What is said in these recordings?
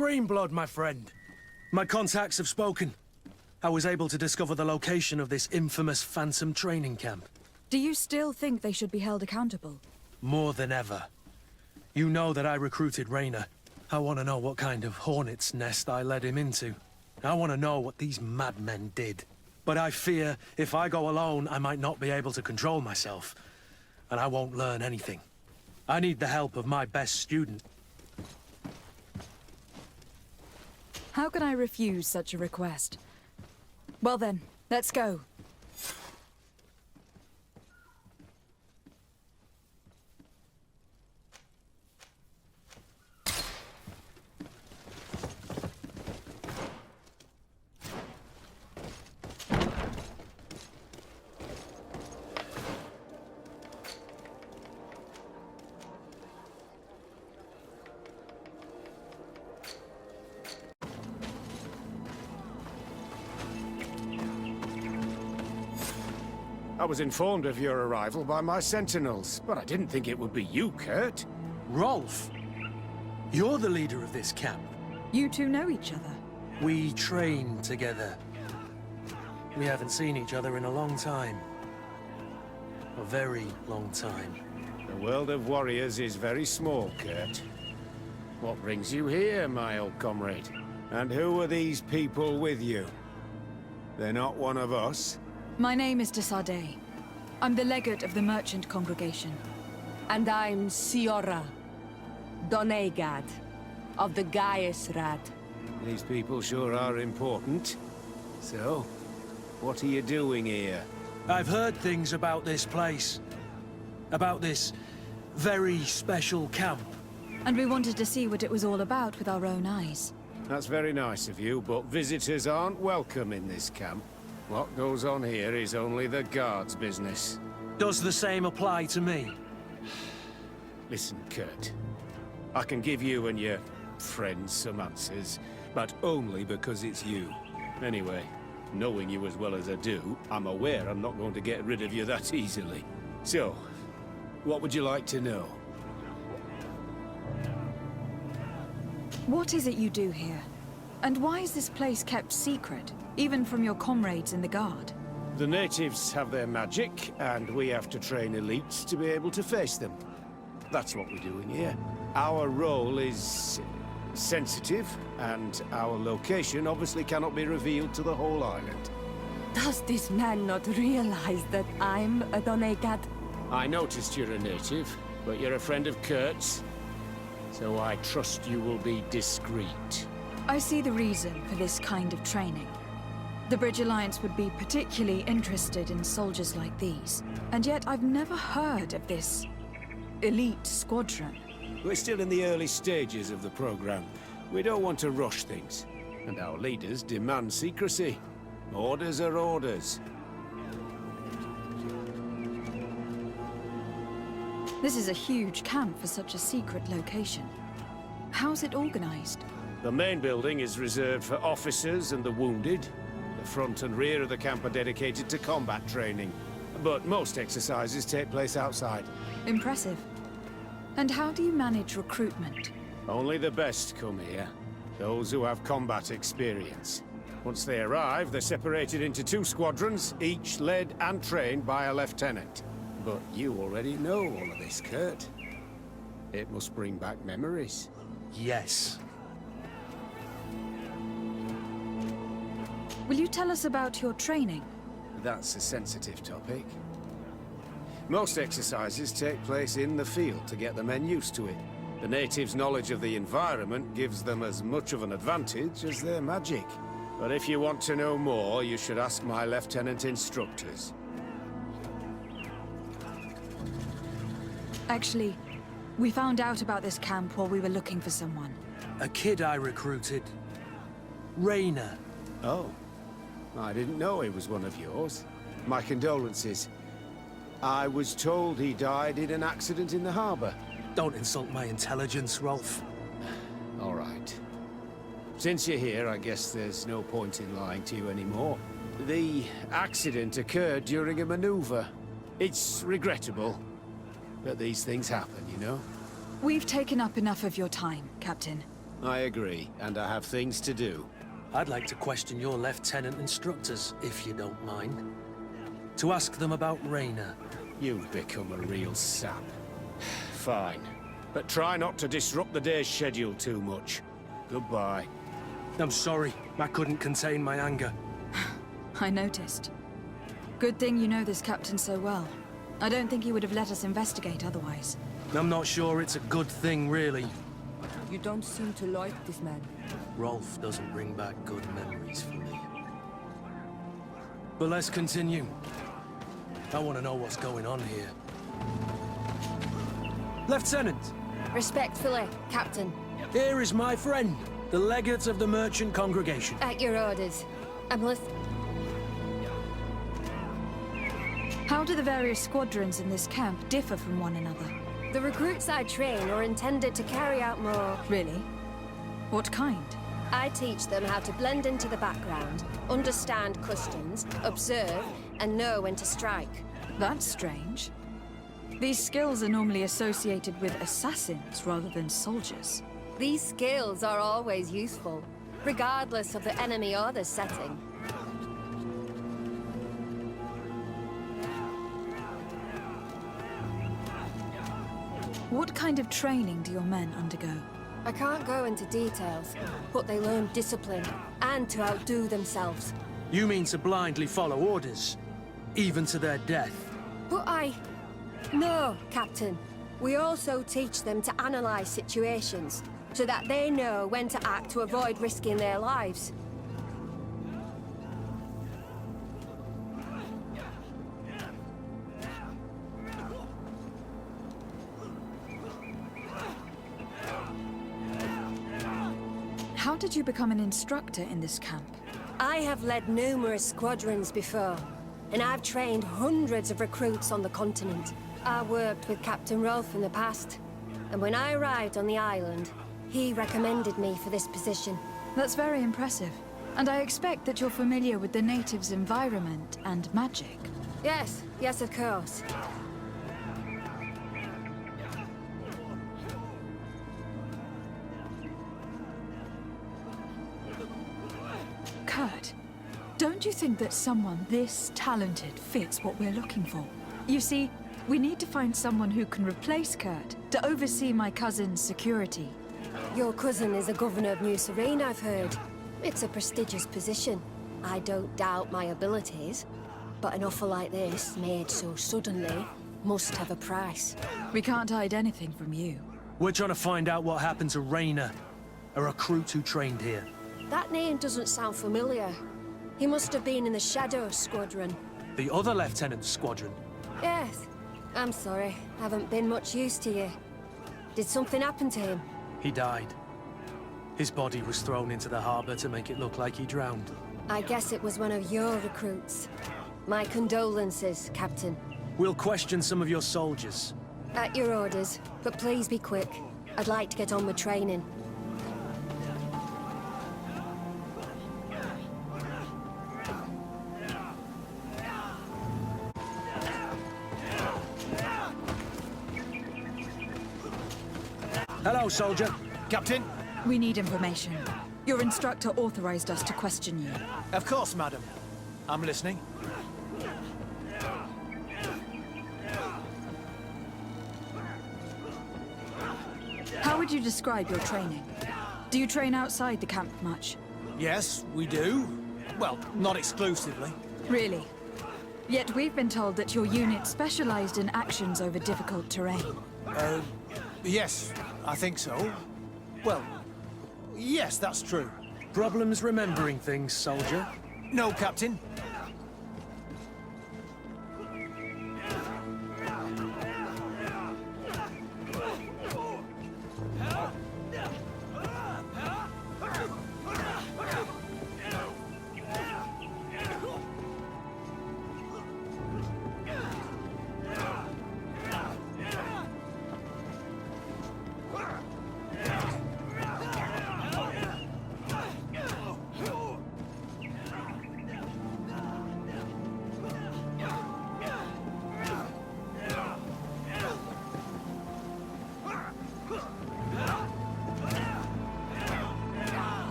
Greenblood, my friend. My contacts have spoken. I was able to discover the location of this infamous Phantom training camp. Do you still think they should be held accountable? More than ever. You know that I recruited Raynor. I want to know what kind of hornet's nest I led him into. I want to know what these madmen did. But I fear if I go alone, I might not be able to control myself. And I won't learn anything. I need the help of my best student. How can I refuse such a request? Well then, let's go. I was informed of your arrival by my sentinels, but I didn't think it would be you, Kurt. Rolf, you're the leader of this camp. You two know each other. We train together. We haven't seen each other in a long time. A very long time. The world of warriors is very small, Kurt. What brings you here, my old comrade? And who are these people with you? They're not one of us? My name is de Sardet. I'm the legate of the merchant congregation. And I'm Siora, Donegad, of the Gaiusrad. These people sure are important. So, what are you doing here? I've heard things about this place. About this very special camp. And we wanted to see what it was all about with our own eyes. That's very nice of you, but visitors aren't welcome in this camp. What goes on here is only the guards' business. Does the same apply to me? Listen, Kurt. I can give you and your friends some answers, but only because it's you. Anyway, knowing you as well as I do, I'm aware I'm not going to get rid of you that easily. So, what would you like to know? What is it you do here? And why is this place kept secret, even from your comrades in the Guard? The natives have their magic, and we have to train elites to be able to face them. That's what we're doing here. Our role is sensitive, and our location obviously cannot be revealed to the whole island. Does this man not realize that I'm a Donegad? I noticed you're a native, but you're a friend of Kurt's, so I trust you will be discreet. I see the reason for this kind of training. The Bridge Alliance would be particularly interested in soldiers like these. And yet I've never heard of this elite squadron. We're still in the early stages of the program. We don't want to rush things. And our leaders demand secrecy. Orders are orders. This is a huge camp for such a secret location. How's it organized? The main building is reserved for officers and the wounded. The front and rear of the camp are dedicated to combat training. But most exercises take place outside. Impressive. And how do you manage recruitment? Only the best come here. Those who have combat experience. Once they arrive, they're separated into 2 squadrons, each led and trained by a lieutenant. But you already know all of this, Kurt. It must bring back memories. Yes. Will you tell us about your training? That's a sensitive topic. Most exercises take place in the field to get the men used to it. The natives' knowledge of the environment gives them as much of an advantage as their magic. But if you want to know more, you should ask my lieutenant instructors. Actually, we found out about this camp while we were looking for someone. A kid I recruited. Raynor. Oh. I didn't know he was one of yours. My condolences. I was told he died in an accident in the harbor. Don't insult my intelligence, Rolf. All right. Since you're here, I guess there's no point in lying to you anymore. The accident occurred during a maneuver. It's regrettable, but these things happen, you know? We've taken up enough of your time, Captain. I agree, and I have things to do. I'd like to question your lieutenant instructors, if you don't mind. To ask them about Raina. You've become a real sap. Fine. But try not to disrupt the day's schedule too much. Goodbye. I'm sorry, I couldn't contain my anger. I noticed. Good thing you know this captain so well. I don't think he would have let us investigate otherwise. I'm not sure it's a good thing, really. You don't seem to like this man. Rolf doesn't bring back good memories for me. But let's continue. I want to know what's going on here. Lieutenant, Respectfully, Captain. here is my friend, the legate of the merchant congregation. At your orders. I'm How do the various squadrons in this camp differ from one another? The recruits I train are intended to carry out more... Really? What kind? I teach them how to blend into the background, understand customs, observe, and know when to strike. That's strange. These skills are normally associated with assassins rather than soldiers. These skills are always useful, regardless of the enemy or the setting. What kind of training do your men undergo? I can't go into details, but they learn discipline, and to outdo themselves. You mean to blindly follow orders, even to their death? But No, Captain. We also teach them to analyze situations, so that they know when to act to avoid risking their lives. How did you become an instructor in this camp? I have led numerous squadrons before, and I've trained hundreds of recruits on the continent. I worked with Captain Rolf in the past, and when I arrived on the island, he recommended me for this position. That's very impressive. And I expect that you're familiar with the natives' environment and magic. Yes, of course. Kurt, don't you think that someone this talented fits what we're looking for? You see, we need to find someone who can replace Kurt to oversee my cousin's security. Your cousin is a governor of New Serene, I've heard. It's a prestigious position. I don't doubt my abilities, but an offer like this, made so suddenly, must have a price. We can't hide anything from you. We're trying to find out what happened to Raina, a recruit who trained here. That name doesn't sound familiar. He must have been in the Shadow Squadron. The other lieutenant's squadron. Yes. I'm sorry. Haven't been much use to you. Did something happen to him? He died. His body was thrown into the harbor to make it look like he drowned. I guess it was one of your recruits. My condolences, Captain. We'll question some of your soldiers. At your orders, but please be quick. I'd like to get on with training. Hello, soldier. Captain? We need information. Your instructor authorized us to question you. Of course, madam. I'm listening. How would you describe your training? Do you train outside the camp much? Yes, we do. Well, not exclusively. Really? Yet we've been told that your unit specialized in actions over difficult terrain. Yes, I think so. Well, yes, that's true. Problems remembering things, soldier? No, Captain.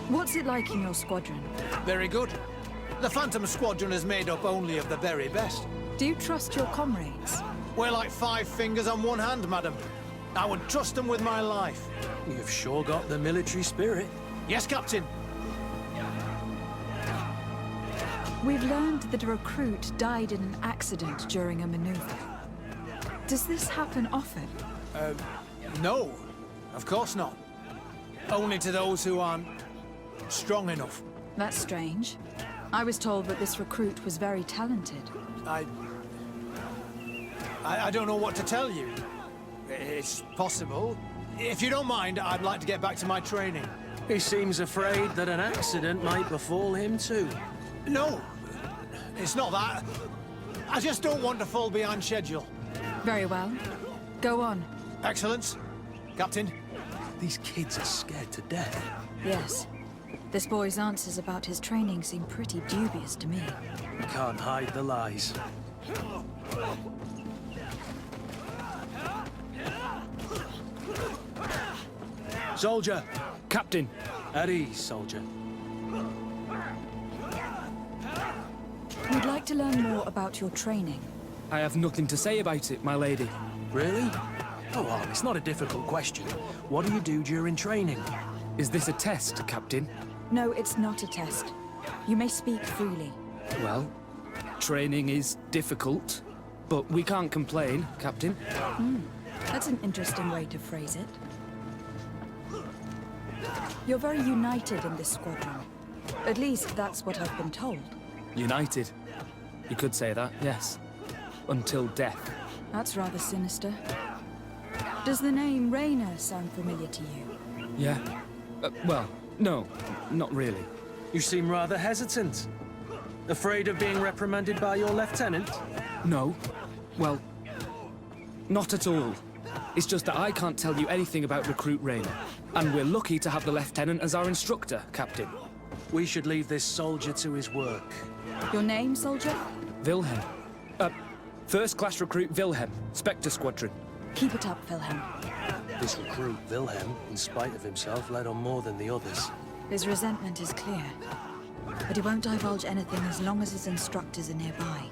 What's it like in your squadron? Very good. The Phantom Squadron is made up only of the very best. Do you trust your comrades? We're like 5 fingers on one hand, madam. I would trust them with my life. You've sure got the military spirit. Yes, Captain. We've learned that a recruit died in an accident during a maneuver. Does this happen often? No, of course not. Only to those who aren't strong enough. That's strange. I was told that this recruit was very talented. I don't know what to tell you. It's possible. If you don't mind, I'd like to get back to my training. He seems afraid that an accident might befall him too. No, it's not that. I just don't want to fall behind schedule. Very well. Go on. Excellence. Captain. These kids are scared to death. Yes. This boy's answers about his training seem pretty dubious to me. Can't hide the lies. Soldier! Captain. At ease, soldier. We'd like to learn more about your training. I have nothing to say about it, my lady. Really? Go on, it's not a difficult question. What do you do during training? Is this a test, Captain? No, it's not a test. You may speak freely. Well, training is difficult, but we can't complain, Captain. That's an interesting way to phrase it. You're very united in this squadron. At least that's what I've been told. United. You could say that, yes. Until death. That's rather sinister. Does the name Raynor sound familiar to you? Yeah. Well, no, not really. You seem rather hesitant. Afraid of being reprimanded by your lieutenant? No. Well, not at all. It's just that I can't tell you anything about Recruit Raynor. And we're lucky to have the Lieutenant as our instructor, Captain. We should leave this soldier to his work. Your name, soldier? Wilhelm. First class recruit Wilhelm, Spectre Squadron. Keep it up, Wilhelm. This recruit, Wilhelm, in spite of himself, led on more than the others. His resentment is clear. But he won't divulge anything as long as his instructors are nearby.